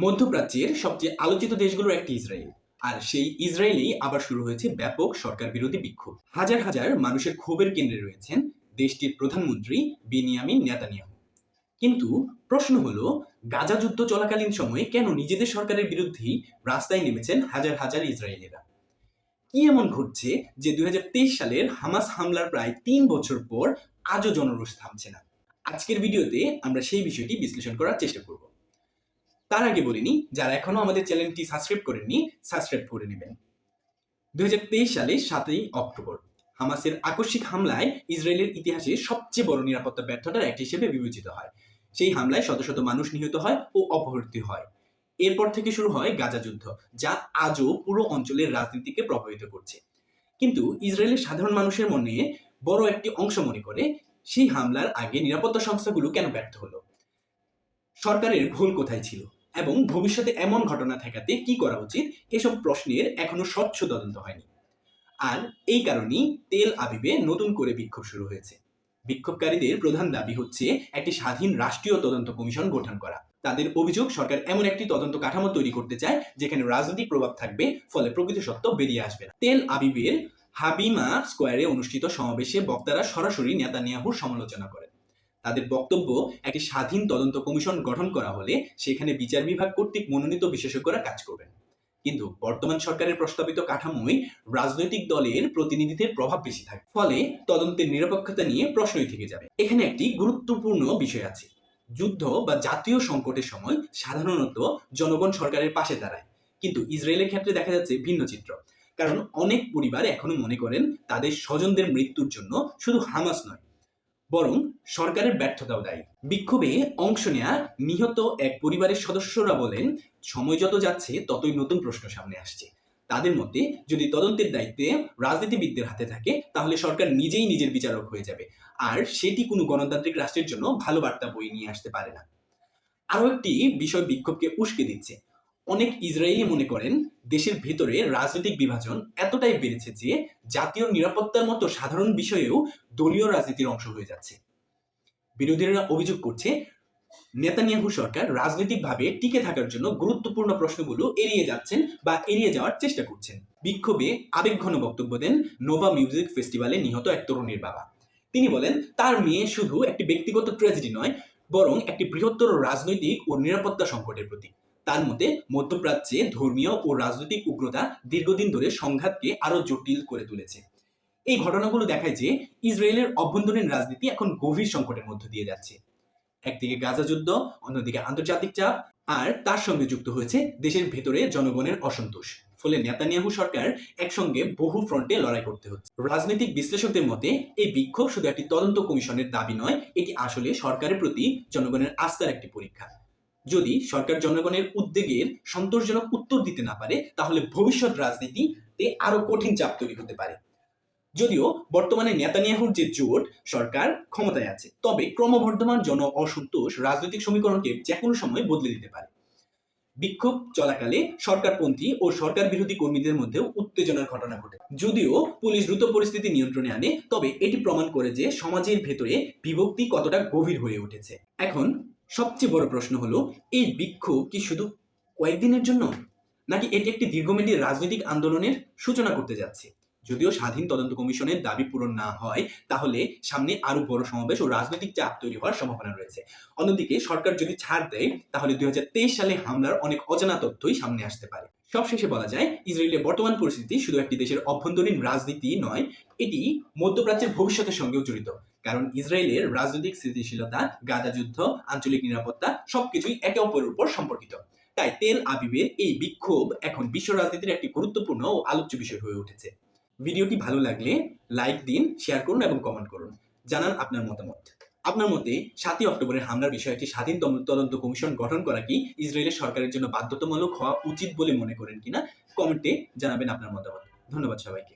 মধ্যপ্রাচ্যের সবচেয়ে আলোচিত দেশগুলোর একটি ইসরায়েল। আর সেই ইসরায়েলেই আবার শুরু হয়েছে ব্যাপক সরকার বিরোধী বিক্ষোভ। হাজার হাজার মানুষের ক্ষোভের কেন্দ্রে রয়েছেন দেশটির প্রধানমন্ত্রী বেনিয়ামিন নেতানিয়াহু। কিন্তু প্রশ্ন হলো, গাজা যুদ্ধ চলাকালীন সময়ে কেন নিজেদের সরকারের বিরুদ্ধেই রাস্তায় নেমেছেন হাজার হাজার ইসরায়েলিরা? কি এমন ঘটছে যে ২০২৩ সালের হামাস হামলার প্রায় ৩ বছর পর আজও জনরোষ থামছে না? আজকের ভিডিওতে আমরা সেই বিষয়টি বিশ্লেষণ করার চেষ্টা করব। তার আগে বলিনি, যারা এখনো আমাদের চ্যানেলটি সাবস্ক্রাইব করেননি, সাবস্ক্রাইব করে নেবেন। ২০২৩ সালের ৭ই অক্টোবর হামাসের আকস্মিক হামলায় ইসরায়েলের ইতিহাসে সবচেয়ে বড় নিরাপত্তা ব্যর্থতার একটি হিসেবে বিবেচিত হয়। সেই হামলায় শত শত মানুষ নিহত হয় ও অপহৃত হয়। এরপর থেকে শুরু হয় গাজা যুদ্ধ, যা আজও পুরো অঞ্চলের রাজনীতিকে প্রভাবিত করছে। কিন্তু ইসরায়েলের সাধারণ মানুষের মনে বড় একটি অংশ মনে করে, সেই হামলার আগে নিরাপত্তা সংস্থাগুলো কেন ব্যর্থ হলো, সরকারের ভুল কোথায় ছিল, এবং ভবিষ্যতে এমন ঘটনা ঠেকাতে কি করা উচিত, এসব প্রশ্নের এখনো স্বচ্ছ তদন্ত হয়নি। আর এই কারণেই তেল আবিবে নতুন করে বিক্ষোভ শুরু হয়েছে। বিক্ষোভকারীদের প্রধান দাবি হচ্ছে একটি স্বাধীন রাষ্ট্রীয় তদন্ত কমিশন গঠন করা। তাদের অভিযোগ, সরকার এমন একটি তদন্ত কাঠামো তৈরি করতে চায় যেখানে রাজনৈতিক প্রভাব থাকবে, ফলে প্রকৃত সত্য বেরিয়ে আসবে না। তেল আবিবের হাবিমা স্কোয়ারে অনুষ্ঠিত সমাবেশে বক্তারা সরাসরি নেতানিয়াহুর সমালোচনা করেন। তাদের বক্তব্য, একটি স্বাধীন তদন্ত কমিশন গঠন করা হলে সেখানে বিচার বিভাগ কর্তৃক মনোনীত বিশেষজ্ঞরা কাজ করবেন। কিন্তু বর্তমান সরকারের প্রস্তাবিত কাঠামোয় রাজনৈতিক দলের প্রতিনিধিদের প্রভাব বেশি থাকে, ফলে তদন্তের নিরপেক্ষতা নিয়ে প্রশ্নই থেকে যাবে। এখানে একটি গুরুত্বপূর্ণ বিষয় আছে। যুদ্ধ বা জাতীয় সংকটের সময় সাধারণত জনগণ সরকারের পাশে দাঁড়ায়, কিন্তু ইসরায়েলের ক্ষেত্রে দেখা যাচ্ছে ভিন্ন চিত্র। কারণ অনেক পরিবার এখনো মনে করেন তাদের স্বজনদের মৃত্যুর জন্য শুধু হামাস নয়, বরং সরকারের ব্যর্থতাও দায়ী। বিক্ষোভে অংশ নেয়া নিহত এক পরিবারের সদস্যরা বলেন, সময় যত যাচ্ছে ততই নতুন প্রশ্ন সামনে আসছে। তাদের মতে, যদি তদন্তের দায়িত্বে রাজনীতিবিদদের হাতে থাকে, তাহলে সরকার নিজেই নিজের বিচারক হয়ে যাবে, আর সেটি কোনো গণতান্ত্রিক রাষ্ট্রের জন্য ভালো বার্তা বয়ে নিয়ে আসতে পারে না। আরও একটি বিষয় বিক্ষোভকে উস্কে দিচ্ছে। অনেক ইসরায়েলি মনে করেন দেশের ভেতরে রাজনৈতিক বিভাজন এতটাই বেড়েছে যে জাতীয় নিরাপত্তার মতো সাধারণ বিষয়েও দলীয় রাজনীতির অংশ হয়ে যাচ্ছে। বিরোধীরা অভিযোগ করছে, নেতানিয়াহু সরকার রাজনৈতিকভাবে টিকে থাকার জন্য গুরুত্বপূর্ণ প্রশ্নগুলো এড়িয়ে যাচ্ছেন বা এড়িয়ে যাওয়ার চেষ্টা করছেন। বিক্ষোভে আবেগঘন বক্তব্য দেন নোভা মিউজিক ফেস্টিভ্যালে নিহত এক তরুণীর বাবা। তিনি বলেন, তার মেয়ে শুধু একটি ব্যক্তিগত ট্র্যাজেডি নয়, বরং একটি বৃহত্তর রাজনৈতিক ও নিরাপত্তা সংকটের প্রতীক। তার মতে, মধ্যপ্রাচ্যে ধর্মীয় ও রাজনৈতিক উগ্রতা দীর্ঘদিন ধরে সংঘাতকে আরো জটিল করে তুলেছে। এই ঘটনাগুলো দেখায় যে ইসরায়েলের অভ্যন্তরীণ রাজনীতি এখন গভীর সংকটের মধ্য দিয়ে যাচ্ছে। একদিকে গাজা যুদ্ধ, অন্যদিকে আন্তর্জাতিক চাপ, আর তার সঙ্গে যুক্ত হয়েছে দেশের ভেতরে জনগণের অসন্তোষ। ফলে নেতানিয়াহু সরকার একসঙ্গে বহু ফ্রন্টে লড়াই করতে হচ্ছে। রাজনৈতিক বিশ্লেষকদের মতে, এই বিক্ষোভ শুধু একটি তদন্ত কমিশনের দাবি নয়, এটি আসলে সরকারের প্রতি জনগণের আস্থার একটি পরীক্ষা। যদি সরকার জনগণের উদ্বেগের সন্তোষজনক উত্তর দিতে না পারে, তাহলে ভবিষ্যৎ রাজনীতিতে আরো কঠিন চাপ তৈরি হতে পারে। যদিও বর্তমানে নেতানিয়াহুর যে জোট সরকার ক্ষমতায় আছে, তবে ক্রমবর্ধমান জন অসন্তোষ রাজনৈতিক সমীকরণকে যে কোনো সময় বদলে দিতে পারে। বিক্ষোভ চলাকালে সরকারপন্থী ও সরকার বিরোধী কর্মীদের মধ্যেও উত্তেজনার ঘটনা ঘটে। যদিও পুলিশ দ্রুত পরিস্থিতি নিয়ন্ত্রণে আনে, তবে এটি প্রমাণ করে যে সমাজের ভেতরে বিভক্তি কতটা গভীর হয়ে উঠেছে। এখন সবচেয়ে বড় প্রশ্ন হলো, এই বিক্ষোভ কি শুধু কয়েকদিনের জন্য, নাকি এটি একটি দীর্ঘমেয়াদী রাজনৈতিক আন্দোলনের সূচনা করতে যাচ্ছে? যদিও স্বাধীন তদন্ত কমিশনের দাবি পূরণ না হয়, তাহলে সামনে আরো বড় সমাবেশ ও রাজনৈতিক চাপ তৈরি হওয়ার সম্ভাবনা রয়েছে। অন্যদিকে সরকার যদি ছাড় দেয়, তাহলে ২০২৩ সালে হামলার অনেক অজানা তথ্যই সামনে আসতে পারে। সবশেষে বলা যায়, ইসরায়েলের বর্তমান পরিস্থিতি শুধু একটি দেশের অভ্যন্তরীণ রাজনীতি নয়, এটি মধ্যপ্রাচ্যের ভবিষ্যতের সঙ্গেও জড়িত। কারণ ইসরায়েলের রাজনৈতিক স্থিতিশীলতা, গাজা যুদ্ধ, আঞ্চলিক নিরাপত্তা সবকিছুই একে অপরের উপর সম্পর্কিত। তাই তেল আবিবের এই বিক্ষোভ এখন বিশ্ব রাজনীতির একটি গুরুত্বপূর্ণ ও আলোচ্য বিষয় হয়ে উঠেছে। ভিডিওটি ভালো লাগলে লাইক দিন, শেয়ার করুন এবং কমেন্ট করুন। জানান আপনার মতামত। আপনার মতে ৭ই অক্টোবরের হামলার বিষয়ে একটি স্বাধীন তদন্ত কমিশন গঠন করা কি ইসরায়েলের সরকারের জন্য বাধ্যতামূলক হওয়া উচিত বলে মনে করেন কিনা, কমেন্টে জানাবেন আপনার মতামত। ধন্যবাদ সবাইকে।